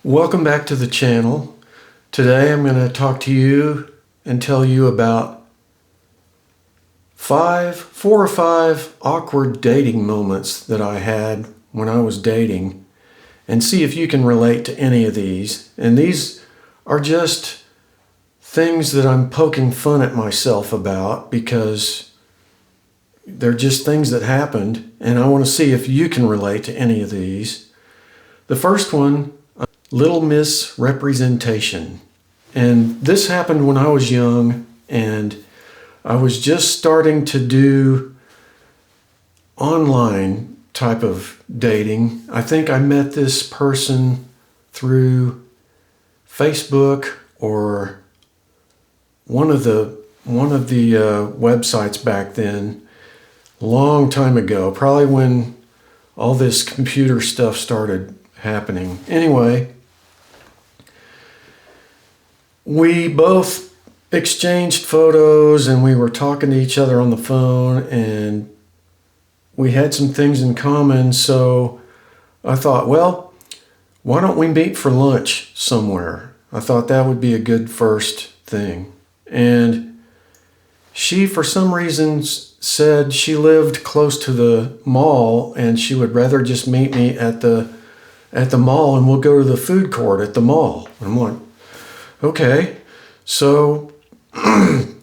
Welcome back to the channel. Today I'm going to talk to you and tell you about four or five awkward dating moments that I had when I was dating, and see if you can relate to any of these. And these are just things that I'm poking fun at myself about because they're just things that happened, and I want to see if you can relate to any of these. The first one, little misrepresentation. And this happened when I was young, and I was just starting to do online type of dating. I think I met this person through Facebook or one of the websites back then, long time ago, probably when all this computer stuff started happening. Anyway, we both exchanged photos and we were talking to each other on the phone, and we had some things in common. So I thought, well, why don't we meet for lunch somewhere? I thought that would be a good first thing. And she, for some reason, said she lived close to the mall and she would rather just meet me at the mall, and we'll go to the food court at the mall. And I'm like, okay. So, I'm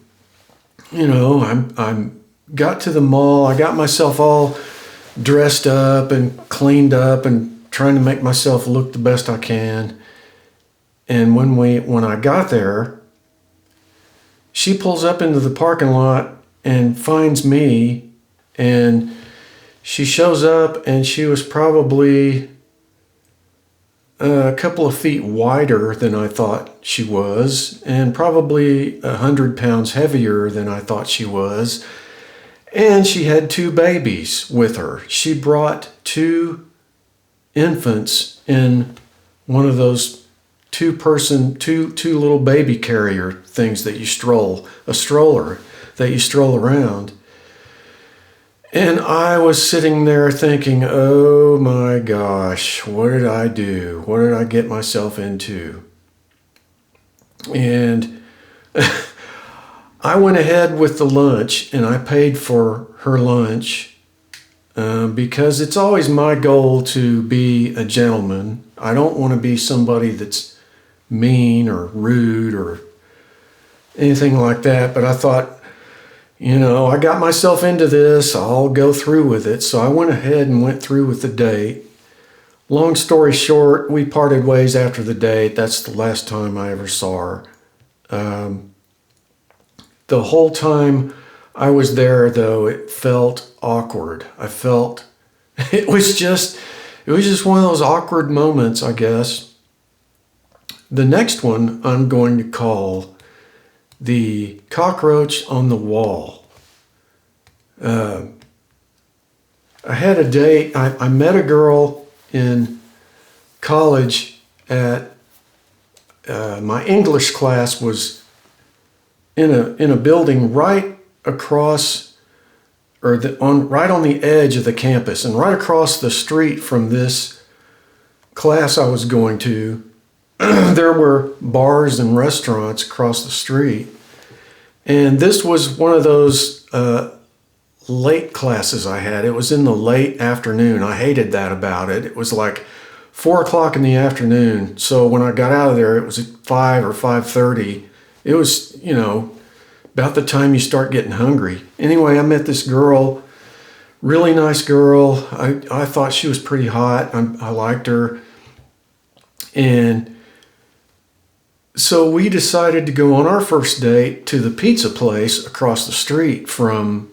got to the mall. I got myself all dressed up and cleaned up and trying to make myself look the best I can. And when I got there, she pulls up into the parking lot and finds me, and she shows up, and she was probably a couple of feet wider than I thought she was, and probably 100 pounds heavier than I thought she was. And she had two babies with her. She brought two infants in one of those two little baby carrier things that you a stroller that you stroll around. And I was sitting there thinking, oh my gosh, what did I do? What did I get myself into? And I went ahead with the lunch, and I paid for her lunch because it's always my goal to be a gentleman. I don't want to be somebody that's mean or rude or anything like that. But I thought, I got myself into this, I'll go through with it. So I went ahead and went through with the date. Long story short, we parted ways after the date. That's the last time I ever saw her. The whole time I was there, though, it felt awkward. It was just one of those awkward moments, I guess. The next one I'm going to call the cockroach on the wall. I had a date. I met a girl in college at my English class was in a building right across, right on the edge of the campus, and right across the street from this class I was going to. There were bars and restaurants across the street. And this was one of those late classes I had. It was in the late afternoon. I hated that about it. It was like 4 o'clock in the afternoon. So when I got out of there, it was at 5 or 5:30. It was, about the time you start getting hungry. Anyway, I met this girl, really nice girl. I thought she was pretty hot. I liked her. And so we decided to go on our first date to the pizza place across the street from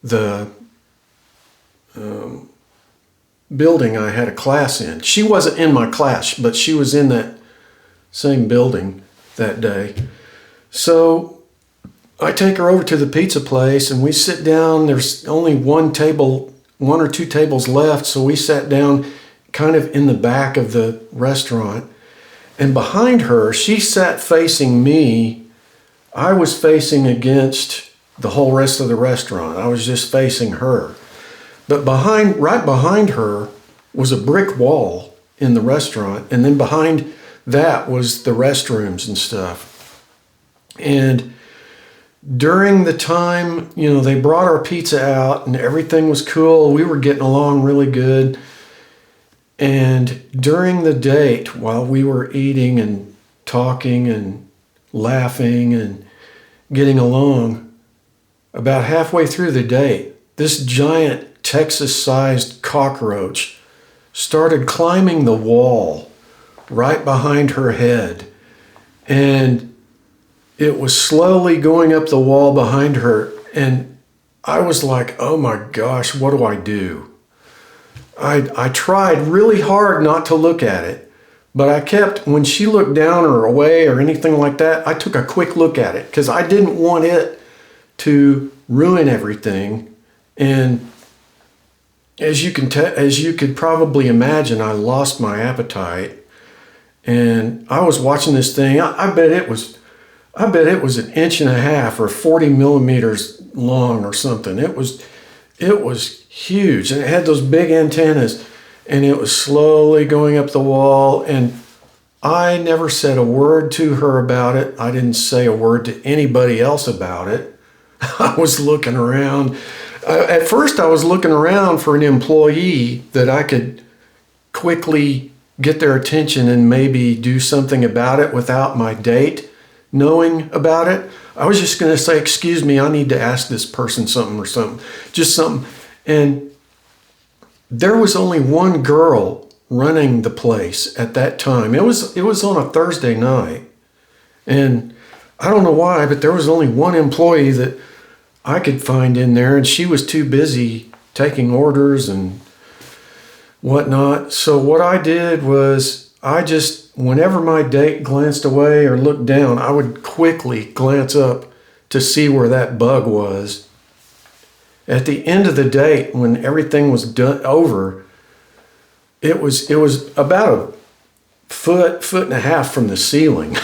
the building I had a class in. She wasn't in my class, but she was in that same building that day. So I take her over to the pizza place, and we sit down. There's only one or two tables left, so we sat down kind of in the back of the restaurant. And behind her, she sat facing me. I was facing against the whole rest of the restaurant. I was just facing her. But right behind her was a brick wall, in the restaurant. And then behind that was the restrooms and stuff. And during the time, they brought our pizza out and everything was cool. We were getting along really good. And during the date, while we were eating and talking and laughing and getting along, about halfway through the date, this giant Texas-sized cockroach started climbing the wall right behind her head. And it was slowly going up the wall behind her. And I was like, oh my gosh, what do I do? I tried really hard not to look at it, but I kept, when she looked down or away or anything like that, I took a quick look at it because I didn't want it to ruin everything. And as you could probably imagine, I lost my appetite, and I was watching this thing. I bet it was an inch and a half or 40 millimeters long or something. It was huge, and it had those big antennas, and it was slowly going up the wall. And I never said a word to her about it. I didn't say a word to anybody else about it. I was looking around. At first, I was looking around for an employee that I could quickly get their attention and maybe do something about it without my date knowing about it. I was just going to say, excuse me, I need to ask this person something or something, just something. And there was only one girl running the place at that time. It was on a Thursday night. And I don't know why, but there was only one employee that I could find in there, and she was too busy taking orders and whatnot. So what I did was whenever my date glanced away or looked down, I would quickly glance up to see where that bug was. At the end of the date, when everything was over, it was about a foot and a half from the ceiling.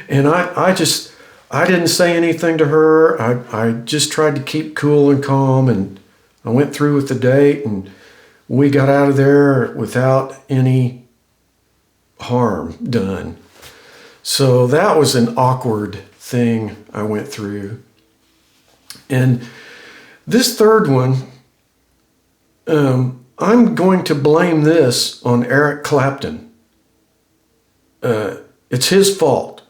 And I didn't say anything to her. I just tried to keep cool and calm, and I went through with the date, and we got out of there without any harm done. So that was an awkward thing I went through. And this third one, I'm going to blame this on Eric Clapton. It's his fault.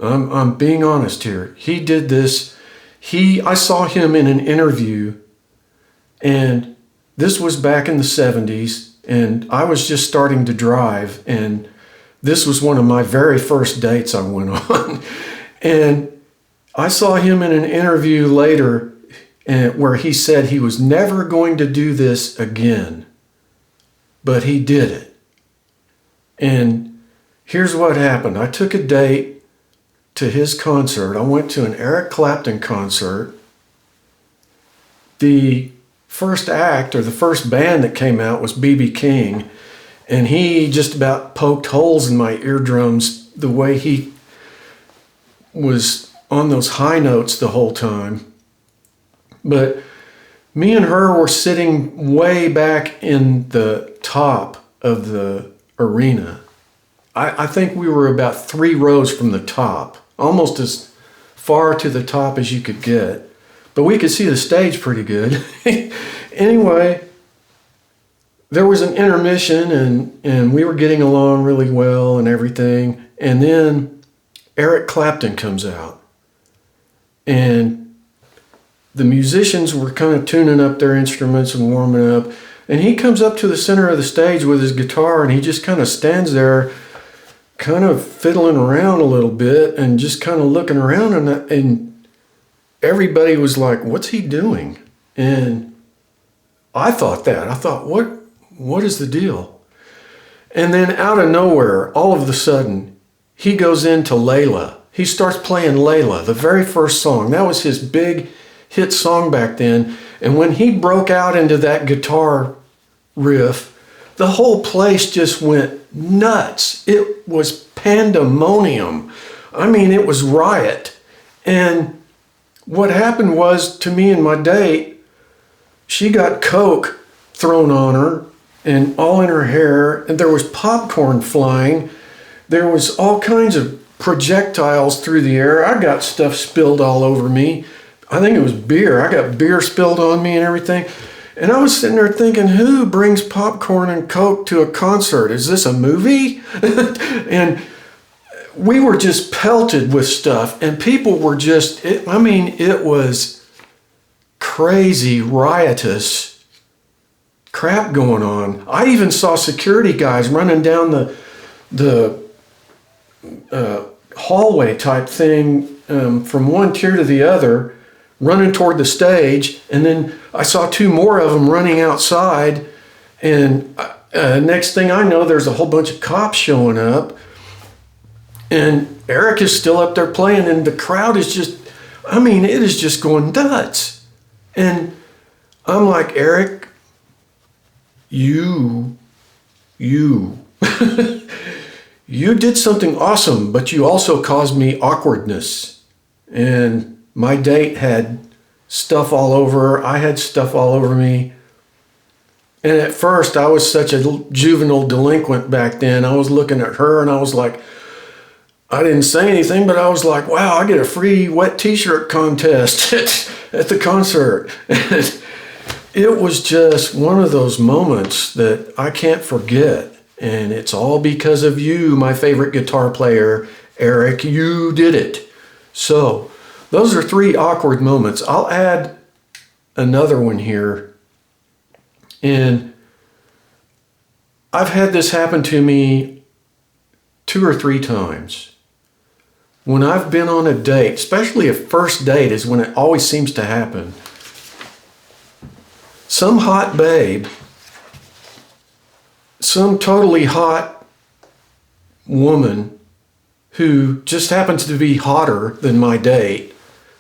I'm being honest here. He did this. I saw him in an interview, and this was back in the 70s, and I was just starting to drive, and this was one of my very first dates I went on. And I saw him in an interview later where he said he was never going to do this again, but he did it. And here's what happened. I took a date to his concert. I went to an Eric Clapton concert. The first act, or the first band that came out, was B.B. King, and he just about poked holes in my eardrums the way he was on those high notes the whole time. But me and her were sitting way back in the top of the arena. I think we were about 3 rows from the top, almost as far to the top as you could get. But we could see the stage pretty good. Anyway, there was an intermission, and we were getting along really well and everything. And then Eric Clapton comes out. And the musicians were kind of tuning up their instruments and warming up. And he comes up to the center of the stage with his guitar, and he just kind of stands there, kind of fiddling around a little bit and just kind of looking around. And everybody was like, what's he doing? And I thought, what is the deal? And then out of nowhere, all of a sudden, he goes into Layla. He starts playing Layla, the very first song. That was his big hit song back then. And when he broke out into that guitar riff, the whole place just went nuts. It was pandemonium. I mean, it was riot. And what happened was, to me and my date, she got Coke thrown on her, and all in her hair, and there was popcorn flying. There was all kinds of projectiles through the air. I got stuff spilled all over me. I think it was beer. I got beer spilled on me and everything. And I was sitting there thinking, who brings popcorn and Coke to a concert? Is this a movie? And we were just pelted with stuff, and people were just, it was crazy, riotous crap going on. I even saw security guys running down the hallway type thing from one tier to the other, running toward the stage, and then I saw two more of them running outside, and next thing I know, there's a whole bunch of cops showing up, and Eric is still up there playing, and the crowd is just, it is just going nuts. And I'm like, Eric, you you did something awesome, but you also caused me awkwardness. And my date had stuff all over her. I had stuff all over me. And at first, I was such a juvenile delinquent back then. I was looking at her and I was like, I didn't say anything, but I was like, wow, I get a free wet t-shirt contest at the concert. It was just one of those moments that I can't forget. And it's all because of you, my favorite guitar player, Eric. You did it. So those are 3 awkward moments. I'll add another one here. And I've had this happen to me 2 or 3 times. When I've been on a date, especially a first date is when it always seems to happen. Some hot babe, some totally hot woman who just happens to be hotter than my date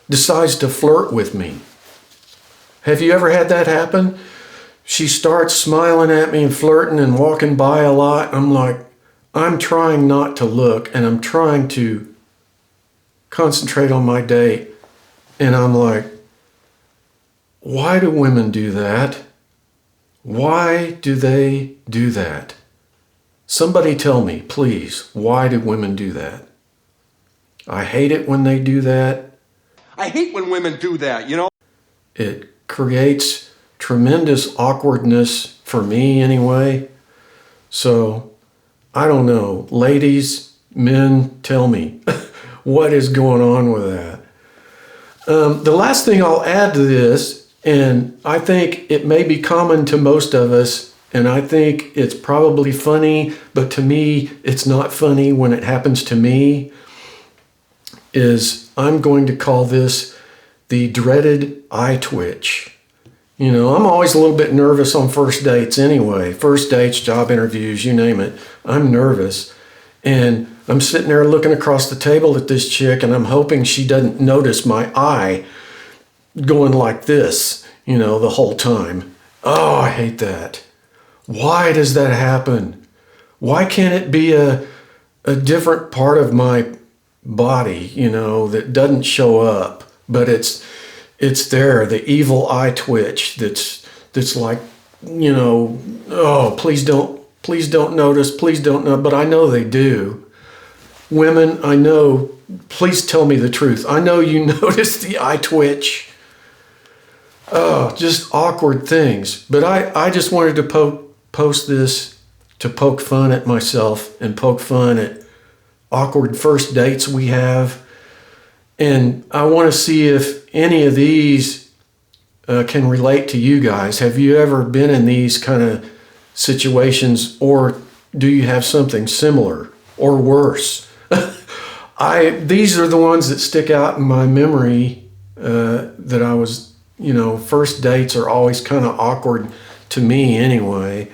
decides to flirt with me. Have you ever had that happen? She starts smiling at me and flirting and walking by a lot. I'm like, I'm trying not to look, and I'm trying to concentrate on my date. And I'm like, why do women do that? Why do they do that? Somebody tell me, please, why do women do that? I hate it when they do that. I hate when women do that, you know? It creates tremendous awkwardness for me anyway. So, I don't know. Ladies, men, tell me, what is going on with that? The last thing I'll add to this, and I think it may be common to most of us, and I think it's probably funny, but to me, it's not funny when it happens to me, is I'm going to call this the dreaded eye twitch. You know, I'm always a little bit nervous on first dates anyway. First dates, job interviews, you name it. I'm nervous. And I'm sitting there looking across the table at this chick, and I'm hoping she doesn't notice my eye going like this, you know, the whole time. Oh, I hate that. Why does that happen? Why can't it be a different part of my body, you know, that doesn't show up, but it's there, the evil eye twitch that's like, you know, oh, please don't notice, please don't know, but I know they do. Women, I know, please tell me the truth. I know you notice the eye twitch. Oh, just awkward things. But I just wanted to post this to poke fun at myself and poke fun at awkward first dates we have. And I want to see if any of these can relate to you guys. Have you ever been in these kind of situations, or do you have something similar or worse? These are the ones that stick out in my memory that I was, you know, first dates are always kind of awkward to me anyway.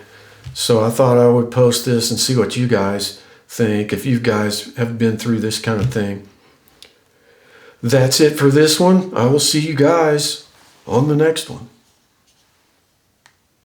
So I thought I would post this and see what you guys think, if you guys have been through this kind of thing. That's it for this one. I will see you guys on the next one.